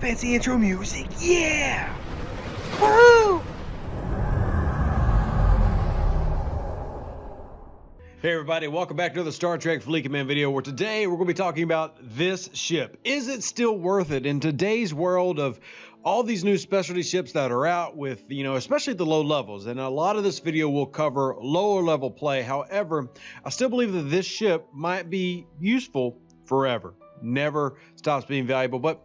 Fancy intro music, yeah! Woo! Hey everybody, welcome back to another Star Trek Fleet Command video where today we're going to be talking about this ship. Is it still worth it in today's world of all these new specialty ships that are out with, especially at the low levels? And a lot of this video will cover lower level play. However, I still believe that this ship might be useful forever. Never stops being valuable. But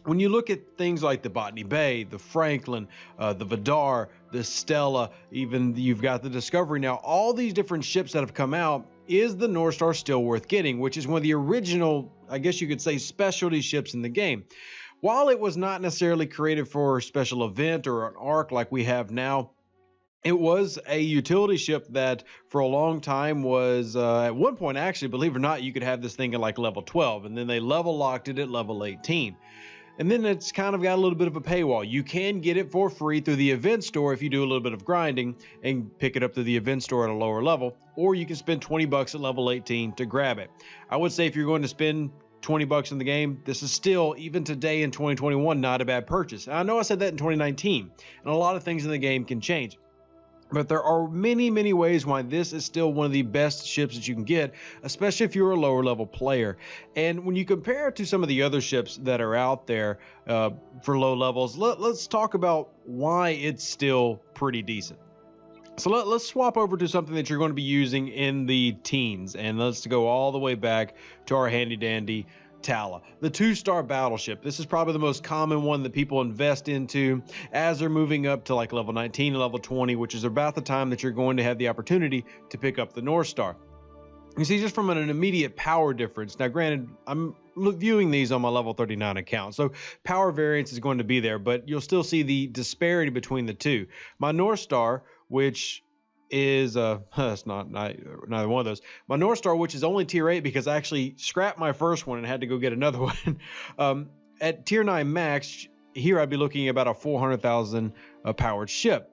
when you look at things like the Botany Bay, the Franklin, the Vidar, the Stella, even you've got the Discovery now, all these different ships that have come out, is the Northstar still worth getting? Which is one of the original, I guess you could say, specialty ships in the game. While it was not necessarily created for a special event or an arc like we have now, it was a utility ship that for a long time was, at one point actually, believe it or not, you could have this thing at like level 12, and then they level locked it at level 18. And then it's kind of got a little bit of a paywall. You can get it for free through the event store if you do a little bit of grinding and pick it up through the event store at a lower level, or you can spend 20 bucks at level 18 to grab it. I would say if you're going to spend 20 bucks in the game, this is still, even today in 2021, not a bad purchase. And I know I said that in 2019, and a lot of things in the game can change. But there are many, many ways why this is still one of the best ships that you can get, especially if you're a lower level player. And when you compare it to some of the other ships that are out there for low levels, let's talk about why it's still pretty decent. So let's swap over to something that you're going to be using in the teens, and let's go all the way back to our handy dandy Tala, the 2-star battleship. This is probably the most common one that people invest into as they're moving up to like level 19 and level 20, which is about the time that you're going to have the opportunity to pick up the Northstar. You see, just from an immediate power difference. Now, granted, I'm viewing these on my level 39 account, so power variance is going to be there, but you'll still see the disparity between the two. My Northstar, which is it's not neither one of those. My Northstar, which is only tier 8 because I actually scrapped my first one and had to go get another one. At tier 9 max, here I'd be looking at about a 400,000 powered ship.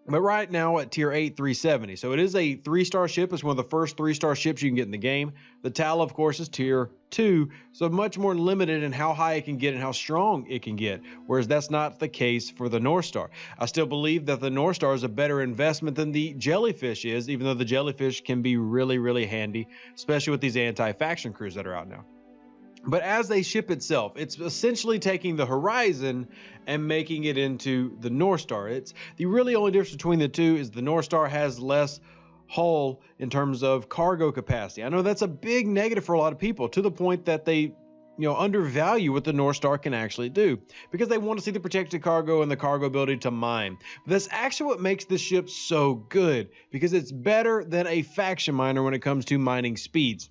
But right now at tier 8, 370. So it is a 3-star ship. It's one of the first 3-star ships you can get in the game. The Tala, of course, is tier 2. So much more limited in how high it can get and how strong it can get. Whereas that's not the case for the Northstar. I still believe that the Northstar is a better investment than the Jellyfish is, even though the Jellyfish can be really, really handy, especially with these anti-faction crews that are out now. But as a ship itself, it's essentially taking the Horizon and making it into the Northstar. It's the really only difference between the two is the Northstar has less hull in terms of cargo capacity. I know that's a big negative for a lot of people, to the point that they undervalue what the Northstar can actually do because they want to see the protected cargo and the cargo ability to mine. But that's actually what makes this ship so good, because it's better than a faction miner when it comes to mining speeds.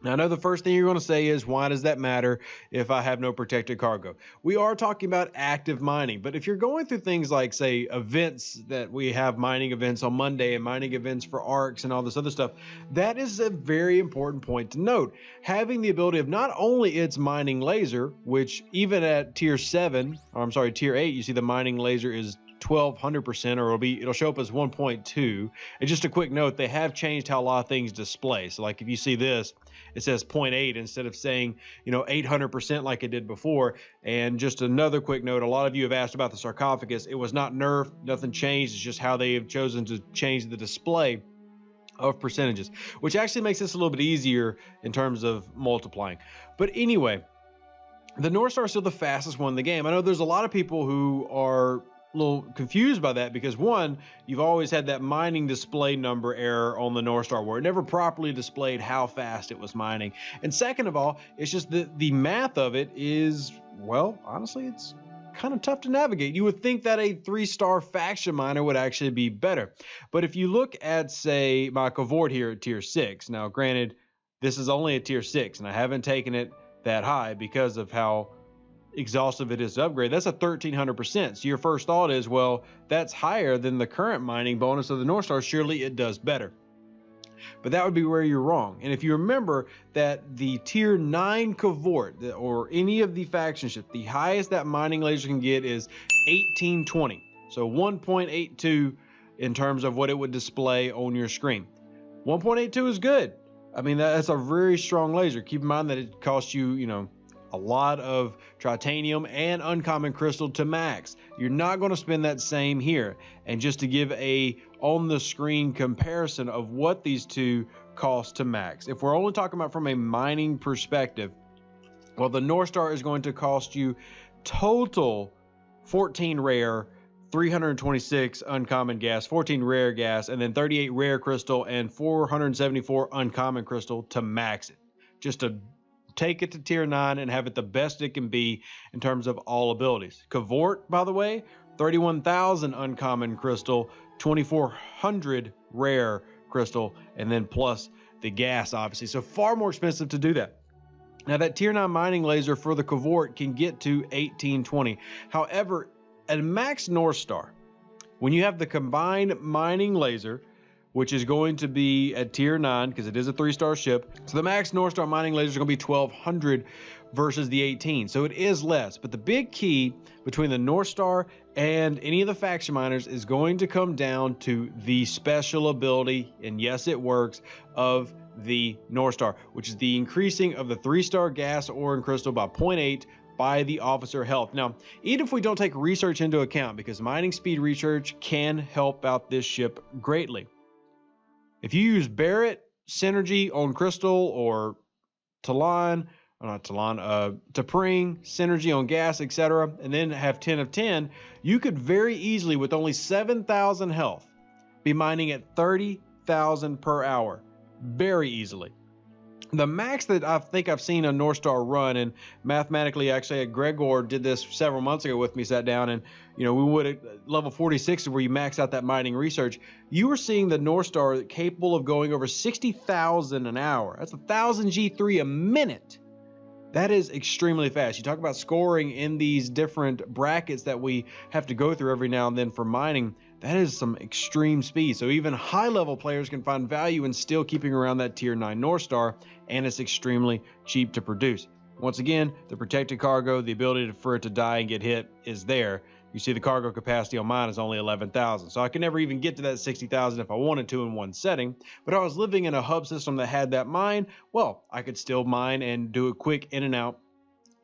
Now, I know the first thing you're going to say is, why does that matter if I have no protected cargo? We are talking about active mining, but if you're going through things like, say, events that we have, mining events on Monday and mining events for arcs and all this other stuff, that is a very important point to note. Having the ability of not only its mining laser, which even at tier 7, or I'm sorry, tier 8, you see the mining laser is 1200%, or it'll show up as 1.2. And just a quick note, they have changed how a lot of things display. So like if you see this, it says 0.8 instead of saying 800% like it did before. And just another quick note, a lot of you have asked about the sarcophagus. It was not nerfed, nothing changed. It's just how they have chosen to change the display of percentages, which actually makes this a little bit easier in terms of multiplying. But anyway, the Northstar is still the fastest one in the game. I know there's a lot of people who are a little confused by that because, one, you've always had that mining display number error on the Northstar where it never properly displayed how fast it was mining. And second of all, it's just the math of it is, well, honestly, it's kind of tough to navigate. You would think that a 3-star faction miner would actually be better. But if you look at, say, my Cavort here at tier 6, now granted, this is only a tier 6 and I haven't taken it that high because of how exhaustive it is to upgrade. That's a 1300%. So your first thought is, well, that's higher than the current mining bonus of the Northstar. Surely it does better. But that would be where you're wrong. And if you remember that the tier 9 Cavort or any of the faction ships, the highest that mining laser can get is 1820. So 1.82 in terms of what it would display on your screen. 1.82 is good. I mean, that's a very strong laser. Keep in mind that it costs you, a lot of titanium and uncommon crystal to max. You're not going to spend that same here. And just to give a on the screen comparison of what these two cost to max, if we're only talking about from a mining perspective, well, the Northstar is going to cost you total 14 rare, 326 uncommon gas, 14 rare gas, and then 38 rare crystal and 474 uncommon crystal to max it, just to take it to tier 9 and have it the best it can be in terms of all abilities. Cavort, by the way, 31,000 uncommon crystal, 2,400 rare crystal, and then plus the gas, obviously. So far more expensive to do that. Now that tier 9 mining laser for the Cavort can get to 1820. However, at max Northstar, when you have the combined mining laser, which is going to be at tier 9 because it is a 3-star ship, so the max Northstar mining laser is going to be 1200 versus the 18, so it is less. But the big key between the Northstar and any of the faction miners is going to come down to the special ability, and yes, it works, of the Northstar, which is the increasing of the 3-star gas ore and crystal by 0.8 by the officer health. Now, even if we don't take research into account, because mining speed research can help out this ship greatly. If you use Barrett synergy on crystal or Talon, or not Talon, T'Pring synergy on gas, etc., and then have 10 of 10, you could very easily, with only 7,000 health, be mining at 30,000 per hour. Very easily. The max that I think I've seen a Northstar run, and mathematically, actually, Gregor did this several months ago with me, sat down, and we would at level 46 where you max out that mining research. You were seeing the Northstar capable of going over 60,000 an hour. That's 1,000 G3 a minute. That is extremely fast. You talk about scoring in these different brackets that we have to go through every now and then for mining. That is some extreme speed. So even high level players can find value in still keeping around that tier 9 Northstar, and it's extremely cheap to produce. Once again, the protected cargo, the ability for it to die and get hit is there. You see the cargo capacity on mine is only 11,000. So I could never even get to that 60,000 if I wanted to in one setting. But if I was living in a hub system that had that mine, well, I could still mine and do a quick in and out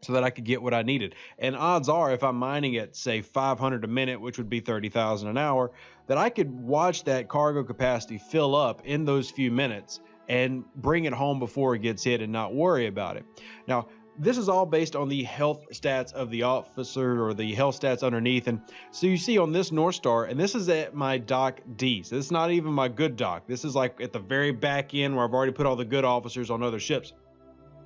so that I could get what I needed. And odds are, if I'm mining at, say, 500 a minute, which would be 30,000 an hour, that I could watch that cargo capacity fill up in those few minutes and bring it home before it gets hit and not worry about it. Now, this is all based on the health stats of the officer, or the health stats underneath. And so you see on this Northstar, and this is at my dock D. So this is not even my good dock. This is like at the very back end where I've already put all the good officers on other ships.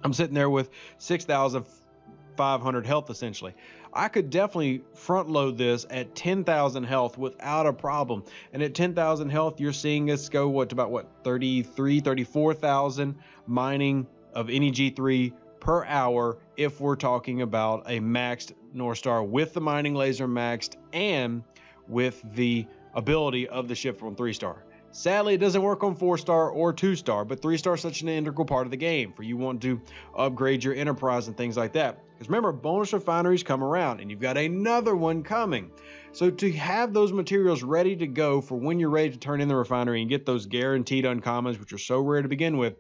I'm sitting there with 6,500 health essentially. I could definitely front load this at 10,000 health without a problem. And at 10,000 health, you're seeing us go to about 34,000 mining of any G3 per hour if we're talking about a maxed Northstar with the mining laser maxed and with the ability of the ship from 3-star. Sadly, it doesn't work on 4-star or 2-star, but 3-star is such an integral part of the game for you want to upgrade your enterprise and things like that. Because remember, bonus refineries come around and you've got another one coming. So to have those materials ready to go for when you're ready to turn in the refinery and get those guaranteed uncommons, which are so rare to begin with,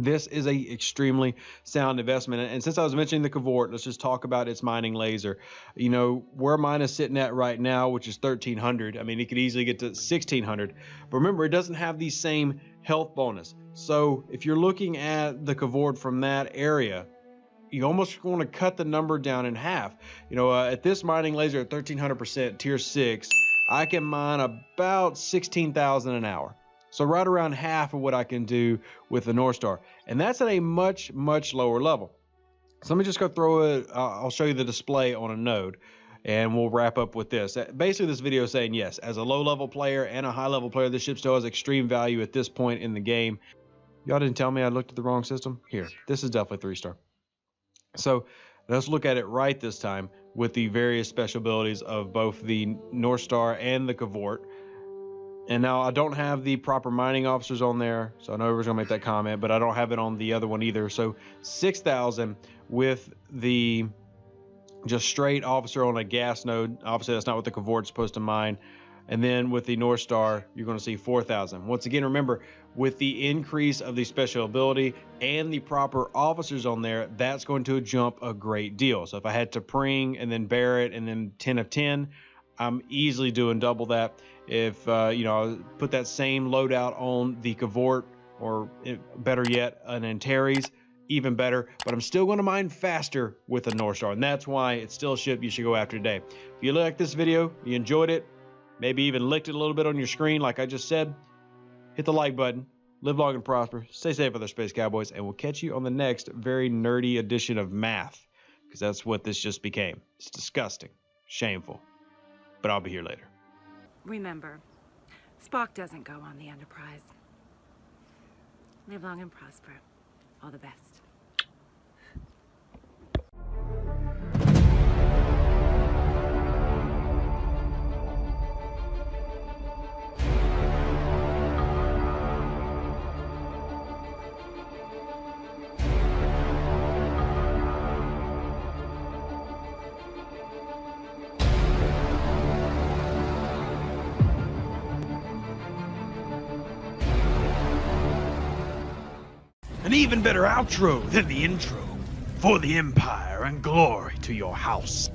this is a extremely sound investment. And since I was mentioning the Cavort, let's just talk about its mining laser. Where mine is sitting at right now, which is 1,300. I mean, it could easily get to 1,600. But remember, it doesn't have the same health bonus. So if you're looking at the Cavort from that area, you almost want to cut the number down in half. At this mining laser at 1,300% tier 6, I can mine about 16,000 an hour. So right around half of what I can do with the Northstar. And that's at a much, much lower level. So let me just go throw it. I'll show you the display on a node and we'll wrap up with this. Basically, this video is saying, yes, as a low level player and a high level player, this ship still has extreme value at this point in the game. Y'all didn't tell me I looked at the wrong system? Here, this is definitely 3-star. So let's look at it right this time with the various special abilities of both the Northstar and the Cavort. And now I don't have the proper mining officers on there, so I know everyone's gonna make that comment, but I don't have it on the other one either. So 6,000 with the just straight officer on a gas node. Obviously, that's not what the Cavort's supposed to mine. And then with the Northstar, you're going to see 4,000. Once again, remember, with the increase of the special ability and the proper officers on there, that's going to jump a great deal. So if I had T'Pring and then Barrett and then 10 of 10, I'm easily doing double that. If you know, put that same loadout on the Cavort, or better yet, an Antares, even better. But I'm still going to mine faster with a Northstar, and that's why it's still a ship you should go after today. If you like this video, you enjoyed it, maybe even licked it a little bit on your screen like I just said, hit the like button. Live long and prosper. Stay safe, other Space Cowboys, and we'll catch you on the next very nerdy edition of math, because that's what this just became. It's disgusting, shameful, but I'll be here later. Remember, Spock doesn't go on the Enterprise. Live long and prosper. All the best. An even better outro than the intro for the Empire and glory to your house.